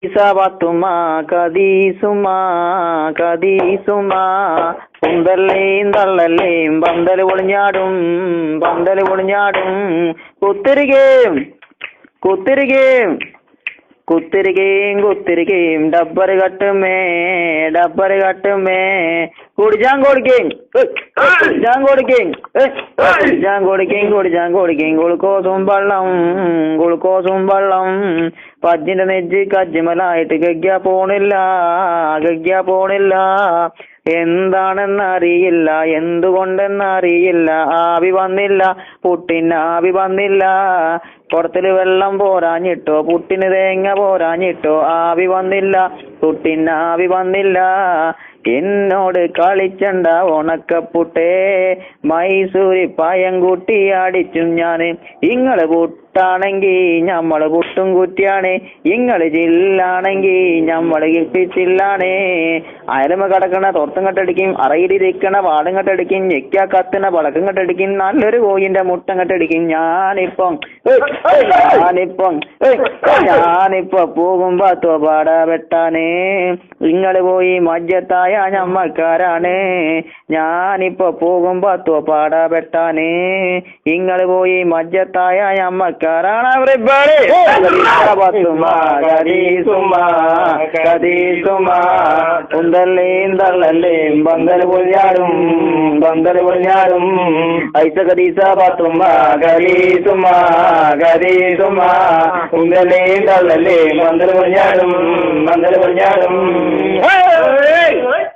Sabatuma kadisuma kadisuma കുന്തല്ലേം തള്ളല്ലേം പന്തല് പൊളിഞ്ഞാടും കുത്തിരികേം കുത്തിരികേം കുത്തിരികേം ഡബ്ബറ് കട്ടുമേ കുടിച്ചാൻ കൊടുക്കേം ഗുളുക്കോസും വെള്ളം പജ്ജിന്റെ നെജ്ജ് കജ്ജിമലായിട്ട് ഗഗ്യ പോണില്ല എന്താണെന്നറിയില്ല എന്തുകൊണ്ടെന്നറിയില്ല ആവി വന്നില്ല കുടത്തില് വെള്ളം പോരാഞ്ഞിട്ടോ പുട്ടിന് തേങ്ങ പോരാഞ്ഞിട്ടോ ആവി വന്നില്ല എന്നോട് കളിച്ചണ്ട ഉണക്കപ്പുട്ടേ മൈസൂരി പായം കൂട്ടി അടിച്ചും ഞാന് ഇങ്ങള് പുട്ടാണെങ്കി ഞമ്മള് പുട്ടും കുറ്റിയാണ് ഇങ്ങള് ജില്ലാണെങ്കി ഞമ്മള് കിപ്പിച്ചില്ലാണ് അയലുമ കിടക്കണ തോർത്തും കെട്ടടിക്കും അറയിലിരിക്കണ വാടും കെട്ടടിക്കും ഞെക്കാ കത്തണ പടക്കം കെട്ടടിക്കും നല്ലൊരു കോയിന്റെ മുട്ടം കെട്ടടിക്കും ഞാനിപ്പം പോകുമ്പോ തോപാട വെട്ടാനേ ഇങ്ങള് പോയി മജ്ജത്തായ ഞമ്മക്കാരാണ് ഞാനിപ്പോ പോകുമ്പോ തോപ്പാട വെട്ടാനേ ഇങ്ങള് പോയി മജ്ജത്തായ ഞമ്മക്കാരാണ് കുന്തല്ലേം തള്ളല്ലേം പന്തല് പൊളിഞ്ഞാടും ഐസ കദീസ പാത്തുമ്മ കദീസുമ്മ കുന്തല്ലേം തള്ളല്ലേം പന്തല് പൊളിഞ്ഞാടും